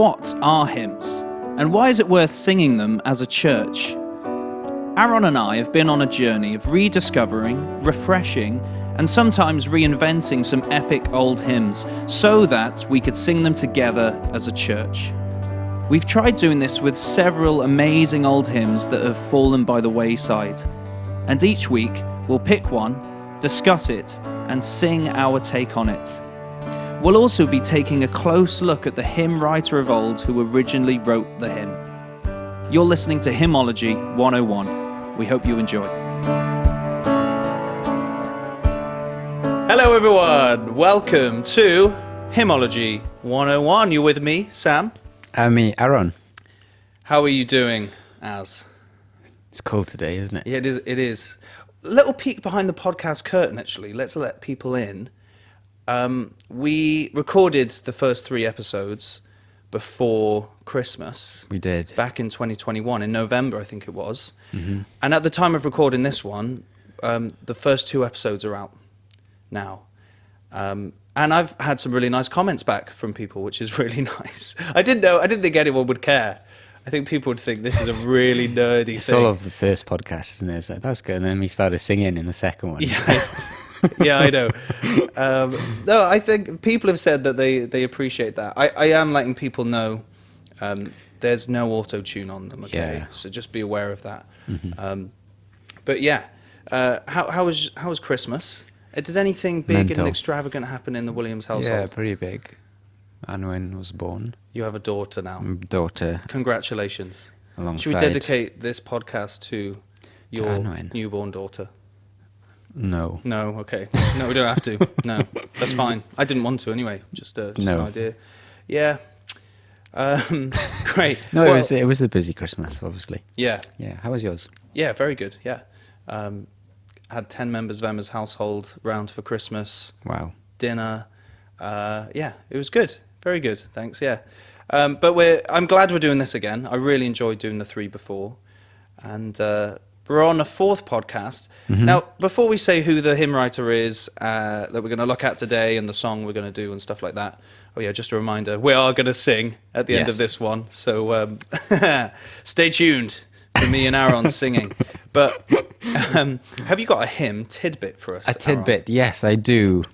What are hymns? And why is it worth singing them as a church? Aron and I have been on a journey of rediscovering, refreshing, and sometimes reinventing some epic old hymns so that we could sing them together as a church. We've tried doing this with several amazing old hymns that have fallen by the wayside. And each week, we'll pick one, discuss it, and sing our take on it. We'll also be taking a close look at the hymn writer of old who originally wrote the hymn. You're listening to Hymnology 101. We hope you enjoy. Hello everyone, welcome to Hymnology 101. You're with me, Sam. Me, Aron. How are you doing, Az? It's cold today, isn't it? Yeah, it is. Little peek behind the podcast curtain, actually. Let's let people in. We recorded the first 3 episodes before Christmas. We did. Back in 2021, in November, I think it was. Mm-hmm. And at the time of recording this one, the first 2 episodes are out now. And I've had some really nice comments back from people, which is really nice. I didn't think anyone would care. I think people would think this is a really nerdy thing. It's all of the first podcast, isn't it? It's like, that's good. And then we started singing in the second one. Yeah, yeah, I know. No, I think people have said that they appreciate that. I am letting people know there's no auto-tune on them, okay? Yeah. So just be aware of that. Mm-hmm. But yeah, how was Christmas? Did anything big Mental. and extravagant happen in the Williams household? Yeah, pretty big. Aron was born. You have a daughter now. Daughter. Congratulations. Alongside. Should we dedicate this podcast to your Aron. newborn daughter? No. No, okay. No, we don't have to. No, that's fine. I didn't want to anyway. Just an idea. Yeah. Great. No, well, it was a busy Christmas, obviously. Yeah. Yeah. How was yours? Yeah, very good. Yeah. Had 10 members of Emma's household round for Christmas. Wow. Dinner. Yeah, it was good. Very good. Thanks. Yeah. But I'm glad we're doing this again. I really enjoyed doing the 3 before. And we're on a 4th podcast. Mm-hmm. Now, before we say who the hymn writer is that we're going to look at today and the song we're going to do and stuff like that, oh yeah, just a reminder, we are going to sing at the end of this one. So stay tuned for me and Aron singing. But have you got a hymn tidbit for us, A tidbit, Aron? yes, I do.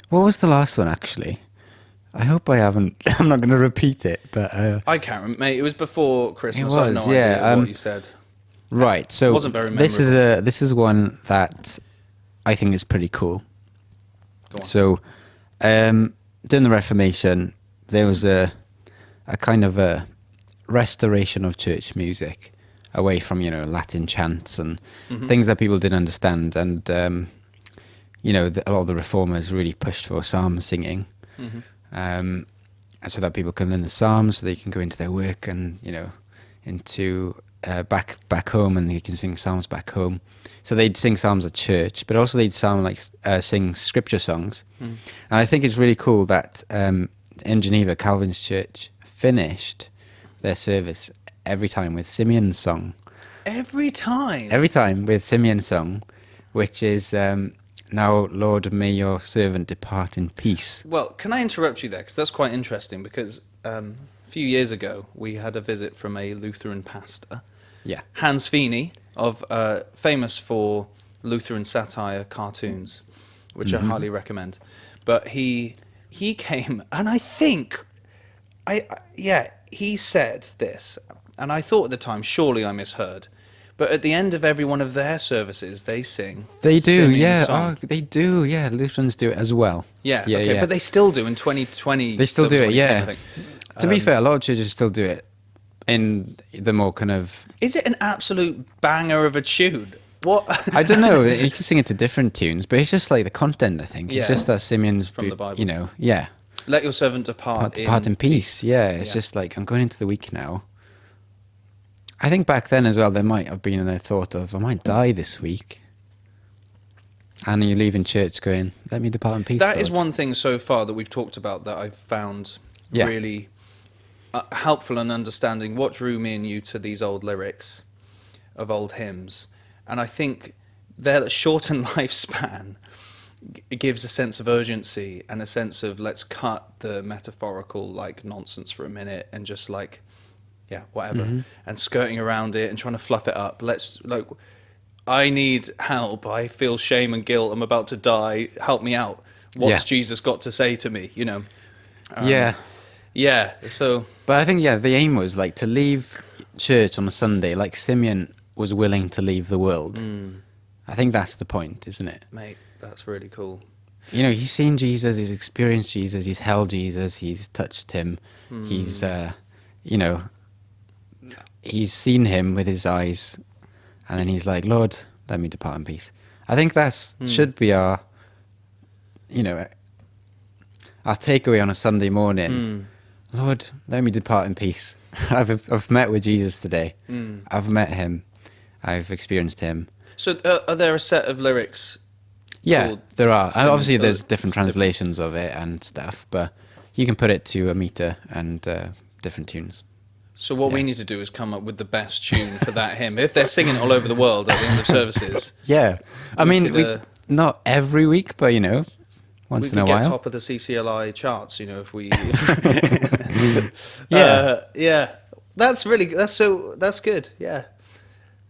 What was the last one, actually? I hope I haven't. I'm not going to repeat it, but... I can't remember, mate. It was before Christmas. It I have was, no yeah, idea what you said. Right, so It wasn't very this is one that I think is pretty cool. Go on. So, during the Reformation, there was a kind of a restoration of church music away from, Latin chants and things that people didn't understand. And, a lot of the reformers really pushed for psalm singing. So that people can learn the psalms, so they can go into their work and, into back home, and they can sing psalms back home. So they'd sing psalms at church, but also they'd sing scripture songs. And I think it's really cool that in Geneva, Calvin's church finished their service every time with Simeon's song. Every time? Every time with Simeon's song, which is... Now, Lord, may your servant depart in peace. Well, can I interrupt you there? Because that's quite interesting, because a few years ago, we had a visit from a Lutheran pastor, Hans Feeney, famous for Lutheran satire cartoons, which I highly recommend. But he came, and I think, he said this, and I thought at the time, surely I misheard, but at the end of every one of their services, they sing. They do, Simeon's song. Oh, they do, yeah. Lutherans do it as well. Yeah, okay. But they still do in 2020. They still do it, yeah. Came, I think. To be fair, a lot of churches still do it in the more kind of... Is it an absolute banger of a tune? What? I don't know. You can sing it to different tunes, but it's just like the content, I think. It's just that Simeon's... From the Bible. Let your servant depart in peace. Yeah, it's just like, I'm going into the week now. I think back then as well, there might have been a thought of, I might die this week. And you leave in church going, let me depart in peace. That Lord. is one thing so far that we've talked about that I've found really helpful in understanding what drew me and you to these old lyrics of old hymns. And I think their shortened lifespan it gives a sense of urgency and a sense of let's cut the metaphorical like nonsense for a minute and just like, yeah, whatever, and skirting around it and trying to fluff it up. Let's like, I need help. I feel shame and guilt. I'm about to die. Help me out. What's Jesus got to say to me? You know? Yeah. So, but I think the aim was like to leave church on a Sunday, like Simeon was willing to leave the world. I think that's the point, isn't it? Mate, that's really cool. You know, he's seen Jesus, he's experienced Jesus, he's held Jesus, he's touched him, he's, you know, he's seen him with his eyes, and then he's like, Lord, let me depart in peace. I think that's should be our, you know, our takeaway on a Sunday morning. Lord, let me depart in peace. I've met with Jesus today. I've met him. I've experienced him. So are there a set of lyrics? Yeah, there are. Obviously, there's different translations of it and stuff, but you can put it to a meter and different tunes. So what we need to do is come up with the best tune for that hymn. If they're singing it all over the world at the end of services. Yeah. I mean, not every week, but, you know, once in a while. We could get top of the CCLI charts, you know, if we... Yeah. That's good, yeah.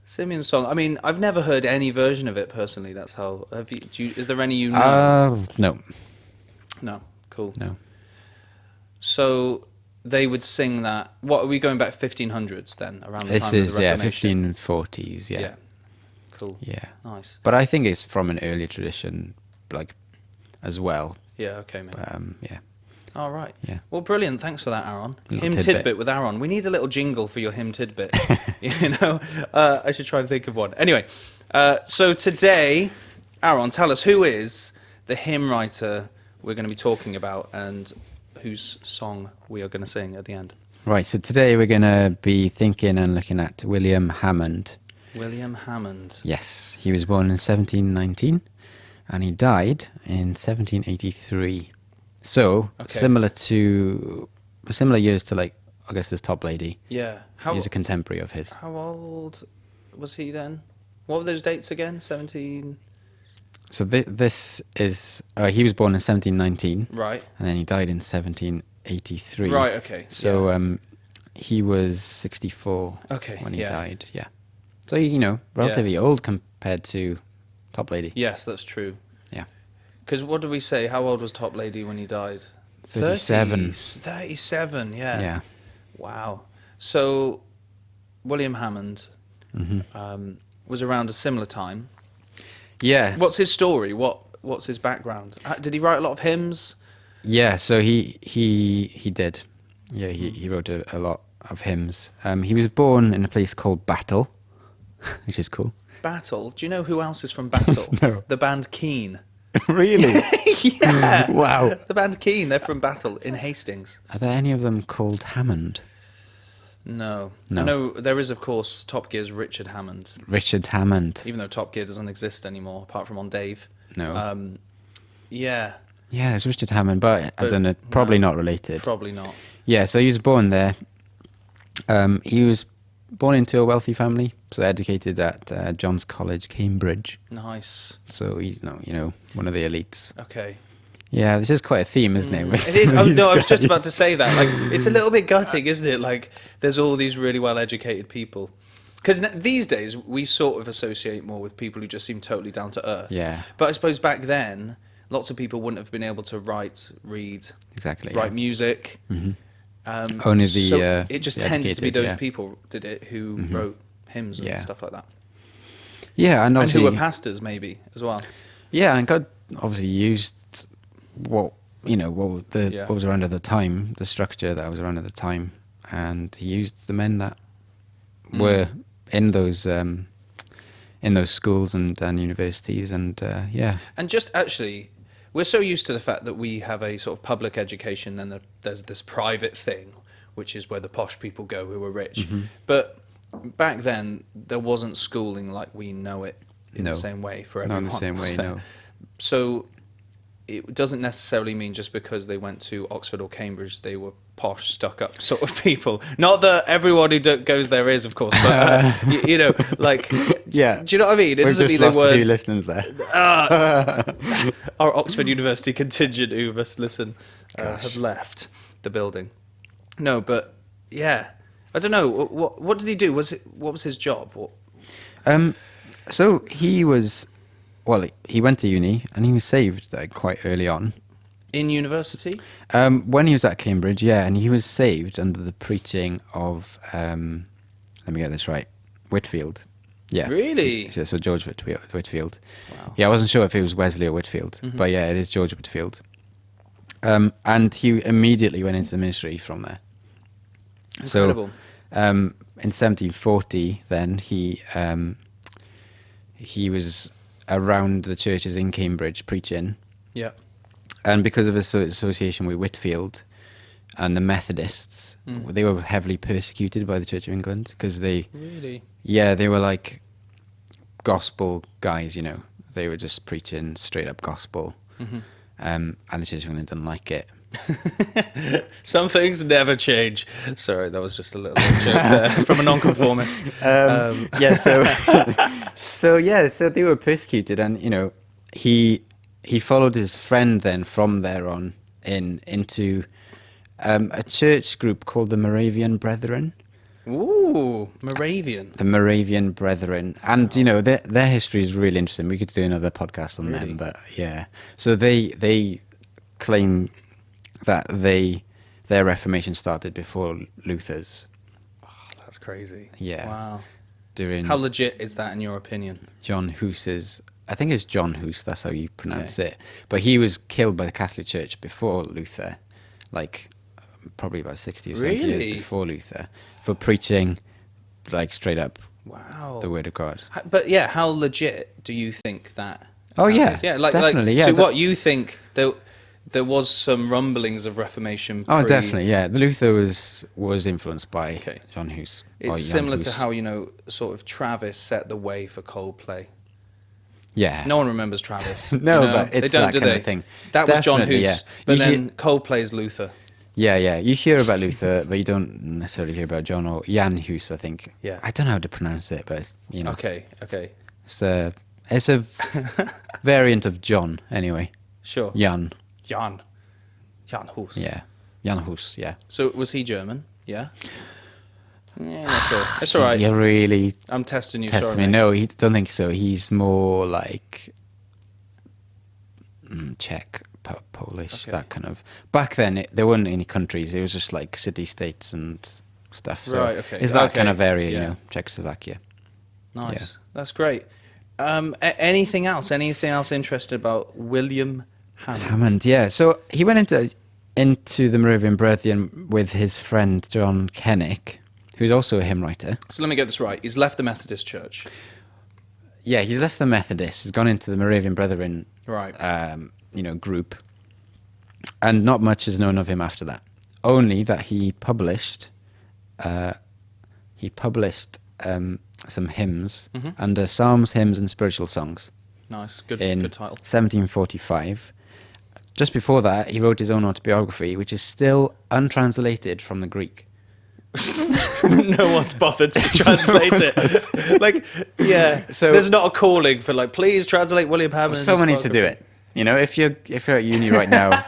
Simeon's song. I mean, I've never heard any version of it personally. That's how... is there any you know? No. No, cool. No. So they would sing that... What, are we going back 1500s then? Around the time of the Reformation? 1540s, yeah. Yeah. Cool. Yeah. Nice. But I think it's from an earlier tradition, like, as well. Yeah, okay, mate. Yeah. All right. Yeah. Well, brilliant. Thanks for that, Aron. Hymn tidbit. tidbit with Aron. We need a little jingle for your hymn tidbit. You know, I should try to think of one. Anyway, so today, Aron, tell us who is the hymn writer we're going to be talking about and whose song we are going to sing at the end. Right. So today we're going to be thinking and looking at William Hammond. William Hammond. Yes. He was born in 1719 and he died in 1783. So, similar years to, like, I guess this top lady. Yeah. He's a contemporary of his. How old was he then? What were those dates again? 17... So this is... he was born in 1719. Right. And then he died in 1783. Right, okay. So he was 64 when he died. Yeah. So, you know, relatively old compared to top lady. Yes, that's true. Yeah. Because what did we say? How old was Top Lady when he died? 37. 37, yeah. Yeah. Wow. So, William Hammond was around a similar time. Yeah. What's his story? What's his background? Did he write a lot of hymns? Yeah, so he did. Yeah, he wrote a lot of hymns. He was born in a place called Battle, which is cool. Battle? Do you know who else is from Battle? No. The band Keane. Really? Yeah. Wow. The band Keane, they're from Battle in Hastings. Are there any of them called Hammond? No. I know there is, of course, Top Gear's Richard Hammond. Richard Hammond. Even though Top Gear doesn't exist anymore, apart from on Dave. No. Yeah. Yeah, it's Richard Hammond, but I don't know, probably not related. Probably not. Yeah, so he was born there. He was born into a wealthy family, so educated at John's College, Cambridge. Nice. So he's, you know, one of the elites. Okay. Yeah, this is quite a theme, isn't it? It is. Oh, no, I was just about to say that. Like, it's a little bit gutting, isn't it? Like, there's all these really well-educated people. Because these days, we sort of associate more with people who just seem totally down to earth. Yeah. But I suppose back then, lots of people wouldn't have been able to write, read, write music. Mm-hmm. Only the it just tends to be those people did it who wrote hymns and stuff like that. Yeah, and who were pastors maybe as well. Yeah, and God obviously used what was around at the time, the structure that was around at the time, and he used the men that were in those schools and universities, and And just actually, we're so used to the fact that we have a sort of public education, then there's this private thing, which is where the posh people go who are rich. But back then, there wasn't schooling like we know it in the same way for everyone. Not in the same way, no. So it doesn't necessarily mean just because they went to Oxford or Cambridge, they were posh, stuck-up sort of people. Not that everyone who goes there is, of course, but, you know, like, Yeah. Do you know what I mean? It We've doesn't just mean lost they a few weren't. listeners there. Our Oxford University contingent who must listen Gosh. have left the building. No, but yeah, I don't know. What did he do? What was his job? So he was, well, he went to uni and he was saved quite early on. In university? When he was at Cambridge, yeah, and he was saved under the preaching of, let me get this right, Whitfield. Yeah. Really? So George Whitfield. Wow. Yeah, I wasn't sure if it was Wesley or Whitfield, but yeah, it is George Whitfield. And he immediately went into the ministry from there. Incredible. So, in 1740, then he was around the churches in Cambridge preaching. Yeah. And because of his association with Whitfield and the Methodists, they were heavily persecuted by the Church of England because Really? yeah, they were like gospel guys, you know. They were just preaching straight up gospel. And the Church of England didn't like it. Some things never change. Sorry, that was just a little joke there from a nonconformist. Yeah, so they were persecuted, and you know, he followed his friend then from there on into a church group called the Moravian Brethren. Ooh, Moravian. The Moravian Brethren, and you know, their history is really interesting. We could do another podcast on Really? them, but yeah. So they claim that their Reformation started before Luther's. Oh, that's crazy. Yeah. Wow. During How legit is that in your opinion? John Hus's, I think it's John Hus, that's how you pronounce it. But he was killed by the Catholic Church before Luther, like probably about 60 or 70 Really? years before Luther, for preaching like straight up Wow. the Word of God. But yeah, how legit do you think that? Oh yeah, is? Yeah, definitely. Yeah, So what you think there was some rumblings of Reformation? Oh, definitely. Yeah, the Luther was influenced by Okay. John Hus. It's similar to how, you know, sort of Travis set the way for Coldplay. Yeah. No one remembers Travis. No, you know? but it's they don't, that do kind they? of thing. That was John Definitely, Hus, yeah. but You then Coldplay's Luther. Yeah. You hear about Luther, but you don't necessarily hear about John or Jan Hus, I think. Yeah. I don't know how to pronounce it, but it's, you know. Okay. It's a variant of John, anyway. Sure. Jan. Jan Hus. Yeah. Jan Hus, yeah. So was he German? Yeah. Yeah, not sure. It's all right. You're really I'm testing you. testing Sorry, me. mate. No, don't think so. He's more like Czech, Polish, Okay. that kind of. Back then, there weren't any countries. It was just like city-states and stuff. So Right, okay. it's that Okay, kind of area, yeah. you know, Czechoslovakia. Nice. That's great. Anything else? Anything else interesting about William Hammond? Hammond, yeah. So he went into the Moravian Brethren with his friend John Kennick, who's also a hymn writer. So let me get this right. He's left the Methodist Church. Yeah, he's left the Methodists. He's gone into the Moravian Brethren, Right. group, and not much is known of him after that. Only that he published some hymns under Psalms, Hymns, and Spiritual Songs Nice. in Good title. 1745. Just before that, he wrote his own autobiography, which is still untranslated from the Greek. No one's bothered to translate it. Like, yeah. So- there's not a calling for like, please translate William Hammond. Someone needs to do it. You know, if you're at uni right now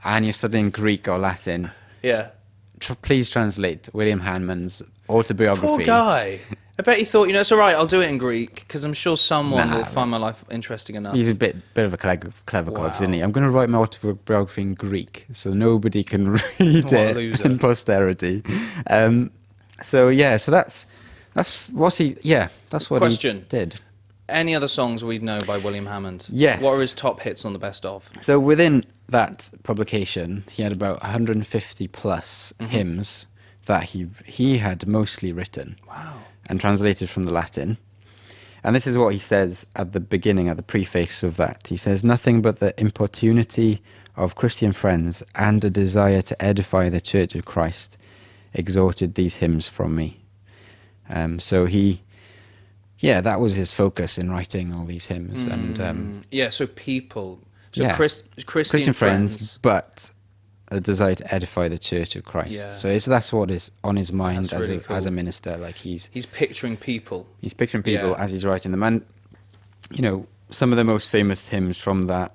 and you're studying Greek or Latin, Yeah. please translate William Hammond's autobiography. Poor guy. I bet he thought, you know, it's all right. I'll do it in Greek because I'm sure someone Nah, will find my life interesting enough. He's a bit of a clever cogs, Wow. isn't he? I'm going to write my autobiography in Greek so nobody can read What a it loser. in posterity. So that's what Question. he did. Any other songs we know by William Hammond? Yes. What are his top hits on the best of? So within that publication, he had about 150 plus hymns that he had mostly written. Wow. And translated from the Latin. And this is what he says at the beginning, at the preface of that. He says, "Nothing but the importunity of Christian friends and a desire to edify the Church of Christ exhorted these hymns from me." So that was his focus in writing all these hymns. And Yeah, so people. So yeah. Christian Christian friends, but a desire to edify the Church of Christ. Yeah. So that's what is on his mind That's really as a cool. minister. Like he's picturing people. picturing people Yeah. as he's writing them. And, some of the most famous hymns from that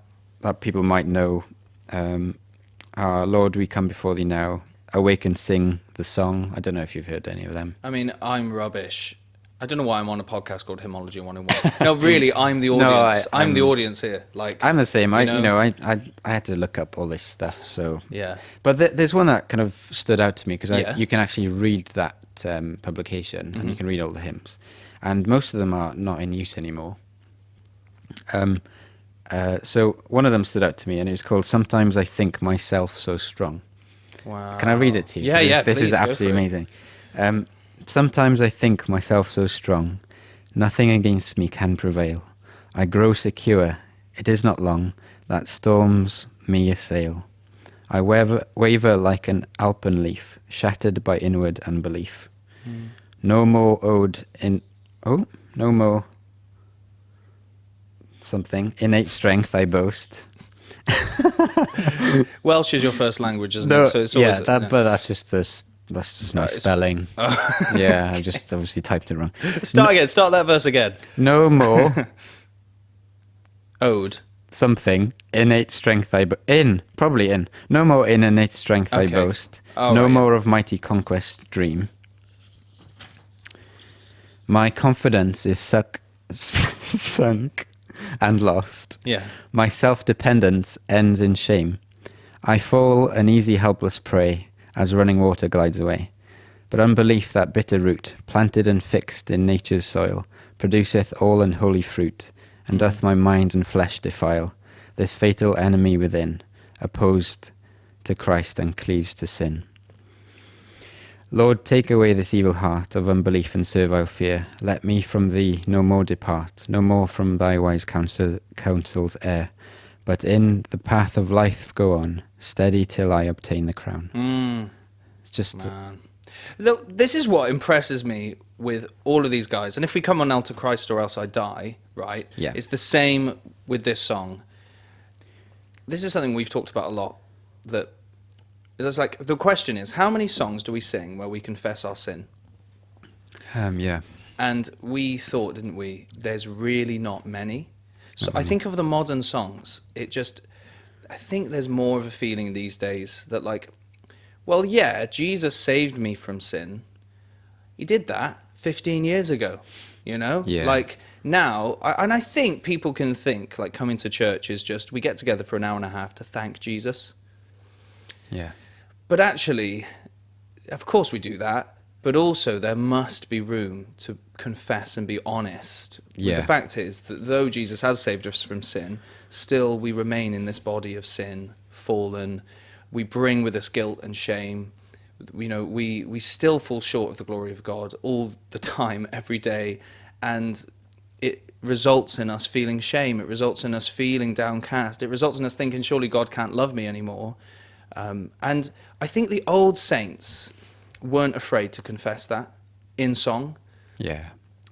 people might know are Lord, We Come Before Thee Now, Awake and Sing the Song. I don't know if you've heard any of them. I mean, I'm rubbish. I don't know why I'm on a podcast called Hymnology 101. No, really, I'm the audience. I'm the audience here. Like I'm the same. I I had to look up all this stuff. So Yeah. but there's one that kind of stood out to me because Yeah. you can actually read that publication and you can read all the hymns, and most of them are not in use anymore. So one of them stood out to me, and it was called "Sometimes I Think Myself So Strong." Wow. Can I read it to you? Yeah, yeah. This please, is go for absolutely it. amazing. Sometimes I think myself so strong, nothing against me can prevail. I grow secure, it is not long, that storms me assail. I waver like an alpen leaf, shattered by inward unbelief. No more no more something, innate strength I boast. Welsh is your first language, isn't it? So it's always, but that's just my spelling. Yeah, I just obviously typed it wrong. Start that verse again. No more Ode. something, innate strength probably in. No more in innate strength I Okay. boast. Oh, No right, more of mighty conquest dream. My confidence is sunk and lost. Yeah. My self-dependence ends in shame. I fall an easy helpless prey as running water glides away. But unbelief, that bitter root, planted and fixed in nature's soil, produceth all unholy fruit, and doth my mind and flesh defile, this fatal enemy within, opposed to Christ and cleaves to sin. Lord, take away this evil heart of unbelief and servile fear. Let me from thee no more depart, no more from thy wise counsels err, but in the path of life go on, steady till I obtain the crown. It's just... Man. Look, this is what impresses me with all of these guys. And if we come on now to Christ or Else I Die, right? Yeah. It's the same with this song. This is something we've talked about a lot. That there's like, the question is, how many songs do we sing where we confess our sin? yeah. And we thought, didn't we, there's really not many. So I think of the modern songs, I think there's more of a feeling these days that like, well, yeah, Jesus saved me from sin. He did that 15 years ago, Yeah. Like now, and I think people can think like coming to church is just, we get together for an hour and a half to thank Jesus. Yeah. But actually, of course we do that, but also there must be room to confess and be honest. Yeah. The fact is that though Jesus has saved us from sin, still we remain in this body of sin, fallen. We bring with us guilt and shame. We still fall short of the glory of God all the time, every day. And it results in us feeling shame. It results in us feeling downcast. It results in us thinking, surely God can't love me anymore. And I think the old saints weren't afraid to confess that in song. Yeah.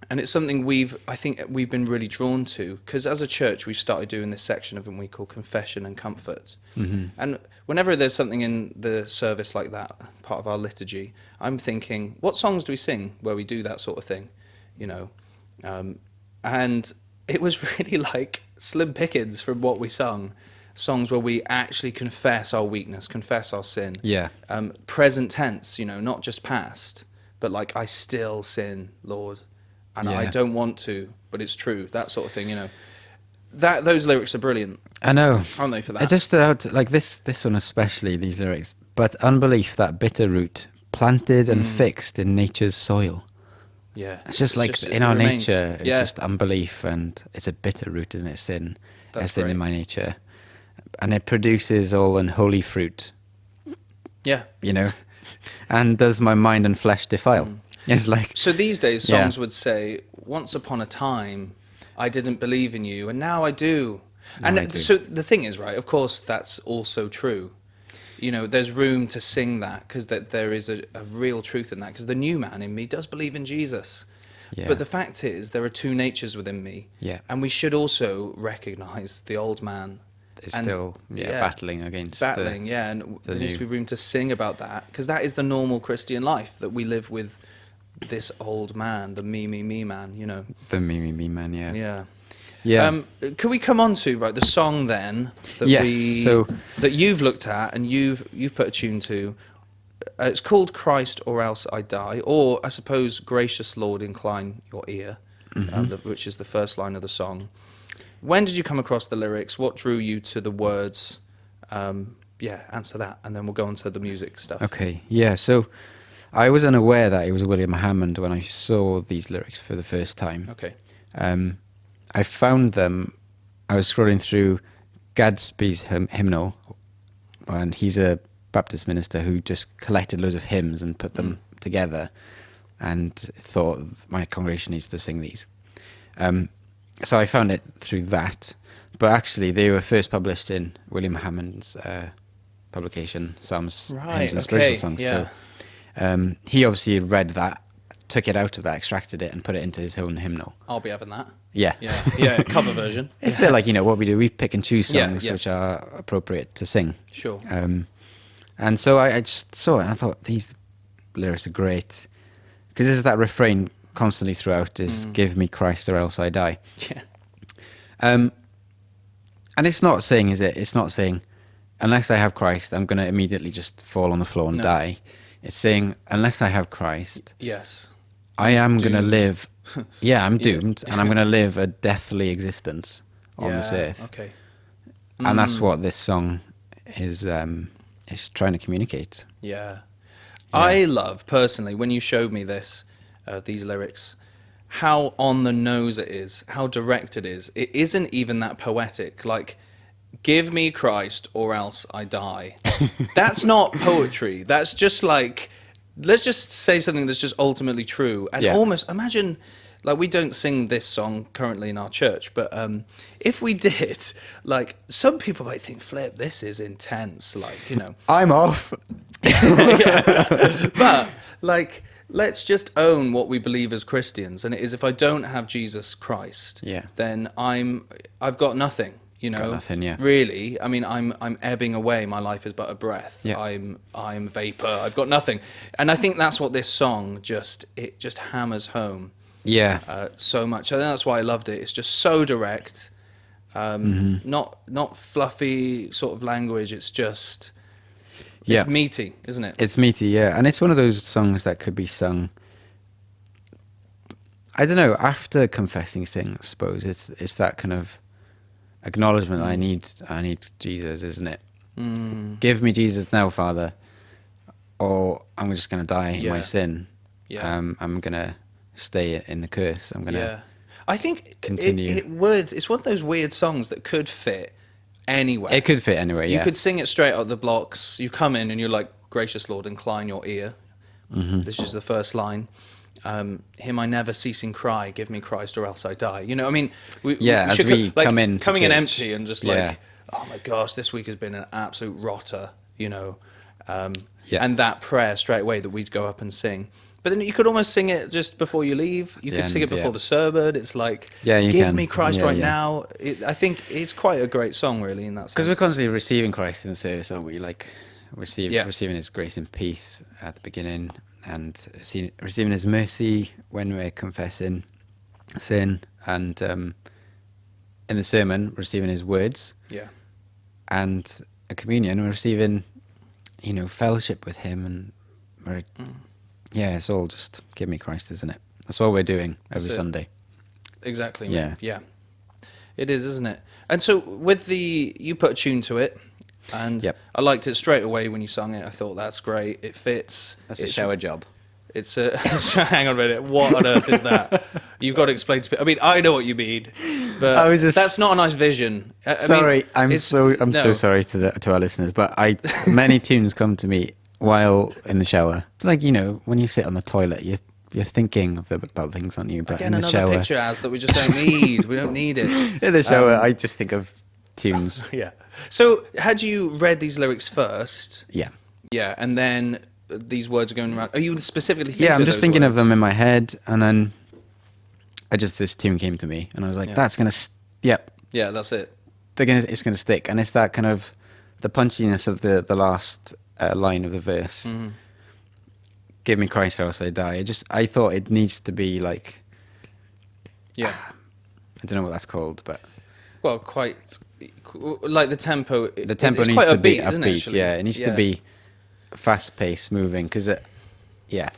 And it's something I think we've been really drawn to, because as a church we've started doing this section of what we call confession and comfort. Mm-hmm. And whenever there's something in the service like that, part of our liturgy, I'm thinking, what songs do we sing where we do that sort of thing? And it was really like slim pickings from what we sung. Songs where we actually confess our weakness, confess our sin. Yeah. Present tense, not just past, but like, I still sin, Lord. And I don't want to, but it's true. That sort of thing, Those lyrics are brilliant. I know. Aren't they, for that? I just stood out, like this one especially, these lyrics. But unbelief, that bitter root, planted and fixed in nature's soil. Yeah. It's just in our nature, it's just unbelief, and it's a bitter root, isn't it? Sin. That's sin great. in my nature. And it produces all unholy fruit. Yeah. And does my mind and flesh defile. It's like... So these days, songs would say, once upon a time, I didn't believe in you, and now I do. And I do. so the thing is, right, of course, that's also true. There's room to sing that, because there is a real truth in that, because the new man in me does believe in Jesus. Yeah. But the fact is, there are two natures within me. Yeah. And we should also recognize the old man is And- still battling against battling, and there needs to be room to sing about that, because that is the normal Christian life, that we live with this old man, the me man, you know. the me man. Yeah. Could we come on to the song then that that you've looked at and you've put a tune to? It's called "Christ or Else I Die," or I suppose "Gracious Lord, Incline Your Ear," which is the first line of the song. When did you come across the lyrics? What drew you to the words? Answer that, and then we'll go on to the music stuff. Okay, so I was unaware that it was William Hammond when I saw these lyrics for the first time. Okay. I found them, I was scrolling through Gadsby's hymnal, and he's a Baptist minister who just collected loads of hymns and put them together and thought, my congregation needs to sing these. So I found it through that, but actually they were first published in William Hammond's publication, Psalms, Hymns and Spiritual Songs. Yeah. So he obviously read that, took it out of that, extracted it and put it into his own hymnal. I'll be having that. Yeah, Cover version. It's a bit like, what we do. We pick and choose songs which are appropriate to sing. Sure. And so I just saw it and I thought, these lyrics are great. Because there's that refrain constantly throughout is, give me Christ or else I die. Yeah. And it's not saying, is it? It's not saying, unless I have Christ, I'm going to immediately just fall on the floor and die. It's saying, unless I have Christ, Yes. I am going to live... I'm doomed, and I'm going to live a deathly existence on this earth. Okay. And that's what this song is trying to communicate. Yeah. I love, personally, when you showed me these lyrics, how on the nose it is, how direct it is. It isn't even that poetic. Like, give me Christ or else I die. That's not poetry. That's just like... Let's just say something that's just ultimately true. And almost imagine, we don't sing this song currently in our church, but if we did, some people might think, Flip, this is intense. I'm off. But, let's just own what we believe as Christians. And it is, if I don't have Jesus Christ, then I've got nothing. Got nothing, Really, I mean, I'm ebbing away. My life is but a breath. Yeah. I'm vapor. I've got nothing, and I think that's what this song just hammers home. So much. I think that's why I loved it. It's just so direct, not fluffy sort of language. It's just it's meaty, isn't it? It's meaty, and it's one of those songs that could be sung. I don't know, after confessing sin, I suppose it's that kind of acknowledgement that I need Jesus, isn't it? Give me Jesus now, Father, or I'm just going to die in my sin. I'm going to stay in the curse. I'm going to I think continue. It would. It's one of those weird songs that could fit anywhere. It could fit anywhere, You could sing it straight out of the blocks. You come in and you're like, gracious Lord, incline your ear. This is the first line. Him I never ceasing cry, give me Christ or else I die. I mean, we should come in coming in church. empty and just oh my gosh, this week has been an absolute rotter, and that prayer straight away that we'd go up and sing. But then you could almost sing it just before you leave. You could sing it before the sermon. It's like, give me Christ right now. I think it's quite a great song, really, in that sense. Because we're constantly receiving Christ in the service, aren't we? Receiving His grace and peace at the beginning, and receiving His mercy when we're confessing sin, and in the sermon, receiving His words. And a communion, we're receiving, fellowship with Him, and we're... it's all just give me Christ, isn't it? That's what we're doing every Sunday. Exactly. Yeah. It is, isn't it? And so you put a tune to it, and I liked it straight away when you sung it. I thought, that's great. It fits. That's a shower job. It's a... hang on a minute. What on earth is that? You've got to explain to me. I mean, I know what you mean, but that's not a nice vision. I'm so sorry to our listeners, but many tunes come to me while in the shower. It's like, when you sit on the toilet, you're thinking about things, aren't you? But again, in the another shower, picture that we just don't need. We don't need it. In the shower, I just think of tunes. So, had you read these lyrics first? Yeah, and then these words are going around. Are you specifically thinking? I'm just thinking of them in my head, and then this tune came to me, and I was like, that's gonna. Yeah, that's it. it's gonna stick, and it's that kind of the punchiness of the last line of the verse. Give me Christ or else I die. I thought it needs to be like, Yeah. I don't know what that's called, but Well, quite like the tempo. the tempo it's needs quite to be isn't it, upbeat. actually? Yeah, it needs to be fast paced, moving, because yeah.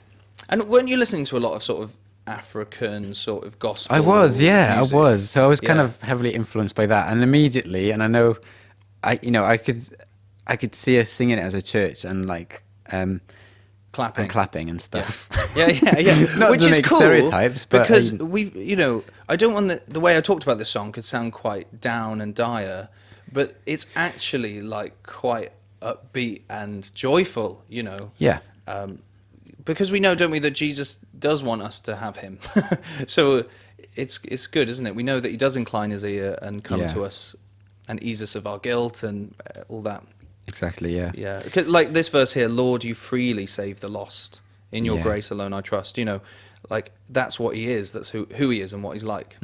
And weren't you listening to a lot of sort of African sort of gospel? I was, yeah, music? I was. So I was kind Yeah. of heavily influenced by that, and immediately, and I know, I could see us singing it as a church and like clapping and stuff. Yeah. Not Which to is make cool stereotypes, but because I don't want the way I talked about this song could sound quite down and dire, but it's actually like quite upbeat and joyful, yeah, because we know, don't we, that Jesus does want us to have him. So it's good, isn't it? We know that he does incline his ear and come Yeah. to us and ease us of our guilt and all that. exactly, yeah. Yeah, 'cause like this verse here, Lord, you freely save the lost. In your Yeah. grace alone I trust. Like that's what he is. That's who he is and what he's like.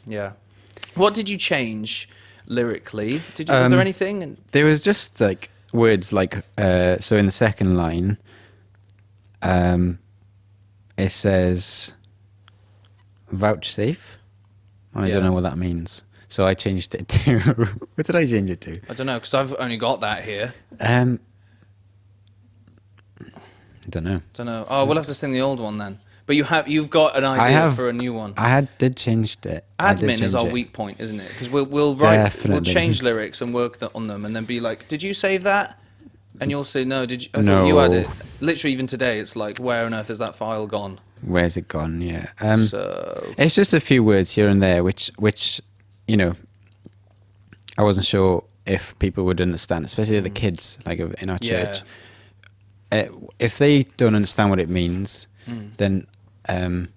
Yeah. What did you change lyrically? Was there anything? There was just like words like so in the second line, it says vouchsafe. And I Yeah. don't know what that means. So I changed it to what did I change it to? I don't know, because I've only got that here. I don't know. Don't know. Oh, we'll have to sing the old one then. But you've got an idea I have for a new one. did changed it. I did Admin is change our it. weak point, isn't it? Because we'll Definitely. change lyrics and work on them, and then be like, "Did you save that?" And you'll say, "No, did you?" I thought you had it. Literally, even today, it's like, "Where on earth is that file gone?" Where's it gone? Yeah. So It's just a few words here and there, which I wasn't sure if people would understand, especially the kids, like in our Yeah. church. If they don't understand what it means, then and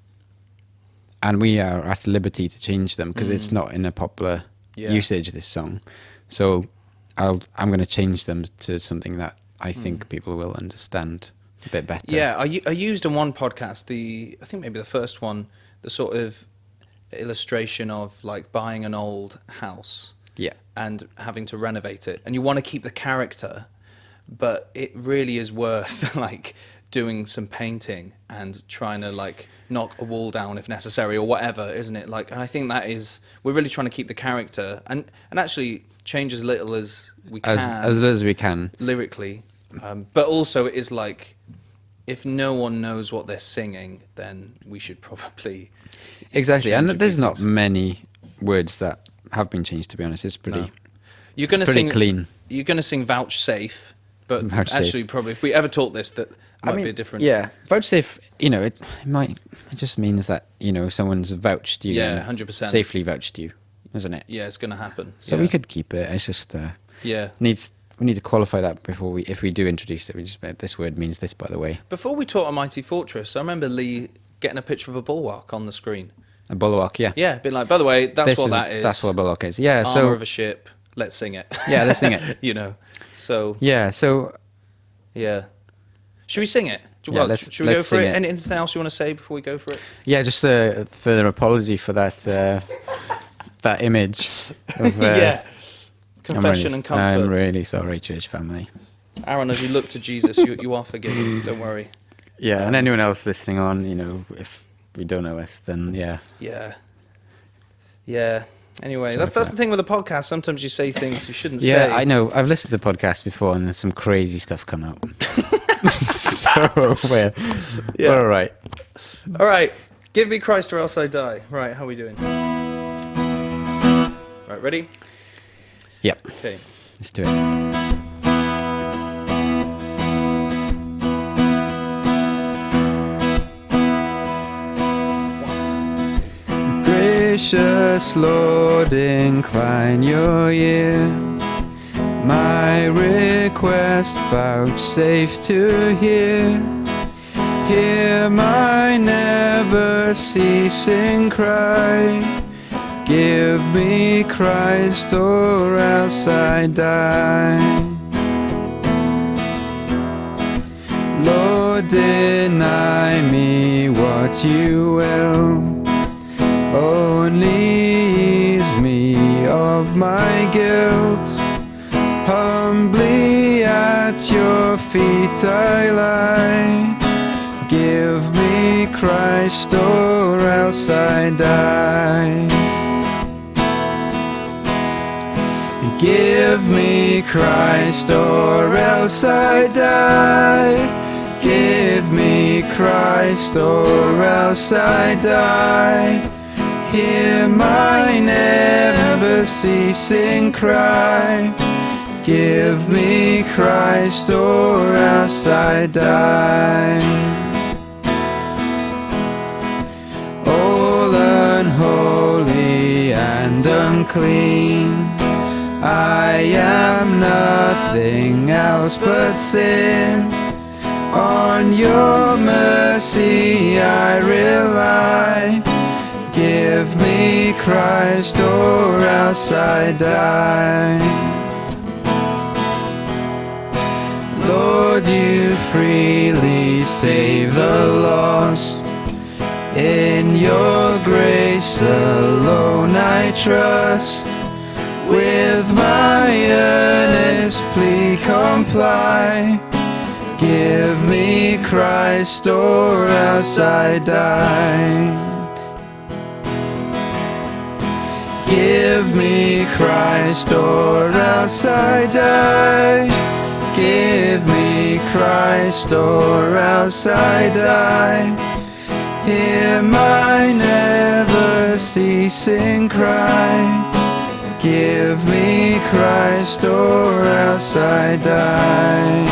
we are at liberty to change them because it's not in a popular usage, this song. So I'm going to change them to something that I think people will understand a bit better. yeah, I used in one podcast I think maybe the first one, the sort of illustration of like buying an old house. Yeah. And having to renovate it, and you want to keep the character, but it really is worth like doing some painting and trying to like knock a wall down if necessary or whatever, isn't it? Like, and I think we're really trying to keep the character and actually change as little as we can, As little as we can. lyrically, but also it is like, if no one knows what they're singing, then we should probably Exactly, change and a few there's not things. many words that have been changed, to be honest. It's pretty. No. You're going to pretty sing clean. You're going to sing vouchsafe, but Vouchsafe. actually, probably if we ever taught this, that might be a different. Yeah, vouchsafe. It just means that someone's vouched you. Yeah, and 100%. Safely vouched you, isn't it? Yeah, it's going to happen. So yeah. we could keep it. It's just Yeah. we need to qualify that before if we do introduce it. We just this word means this, by the way. Before we taught a mighty fortress, I remember Lee getting a picture of a bulwark on the screen. A bulwark, yeah. Yeah, being like, by the way, that's what that is. That's what a bulwark is. Yeah. Armor So of a ship. Let's sing it. Yeah, let's sing it. So yeah. So yeah. Should we sing it? Yeah, Should we go let's for sing it? it. Anything else you want to say before we go for it? yeah, just a further apology for that that image. Of, Confession and comfort. I'm really sorry, church family. Aaron, as you look to Jesus, you are forgiven. Don't worry. Yeah, and anyone else listening on, if we don't know us, then yeah. Yeah. Anyway, Sorry that's for the that. thing with the podcast. Sometimes you say things you shouldn't say. Yeah, I know. I've listened to the podcast before, and there's some crazy stuff come out. So we're all right. All right. Give me Christ or else I die. Right, how are we doing? Right, ready? Yep. Okay. Let's do it. Gracious Lord, incline your ear. My request vouchsafe to hear. Hear my never ceasing cry. Give me Christ or else I die. Lord, deny me what you will. Only ease me of of my guilt. Humbly at your feet I lie. Give me Christ or else I die. Give me Christ or else I die. Give me Christ or else I die. Hear my never ceasing cry. Give me Christ or else I die. All unholy and unclean, I am nothing else but sin. On your mercy I rely. Give me Christ or else I die. Lord, you freely save the lost. In your grace alone I trust. With my earnest plea comply. Give me Christ or else I die. Give me Christ or else I die. Give me Christ or else I die. Hear my never ceasing cry. Give me Christ or else I die.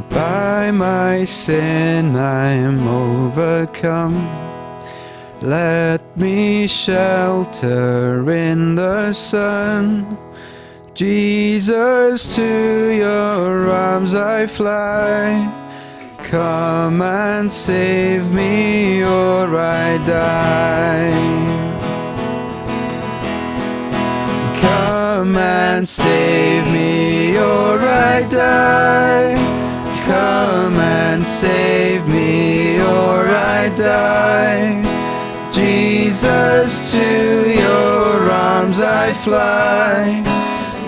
By my sin I am overcome. Let me shelter in the sun. Jesus, to your arms I fly. Come and save me or I die. Come and save me or I die. Come and save me or I die. Jesus, to your arms I fly.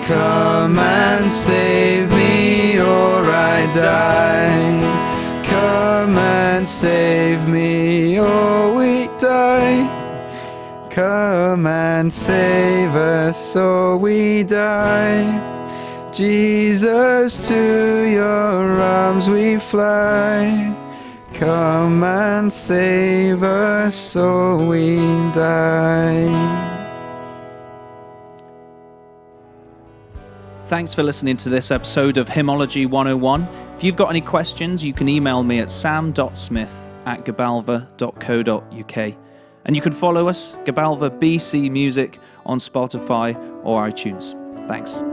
Come and save me or I die. Come and save me or we die. Come and save us or we die. Jesus, to your arms we fly. Come and save us or we die. Thanks for listening to this episode of Hymnology 101. If you've got any questions, you can email me at sam.smith@gabalva.co.uk. And you can follow us, Gabalva BC Music, on Spotify or iTunes. Thanks.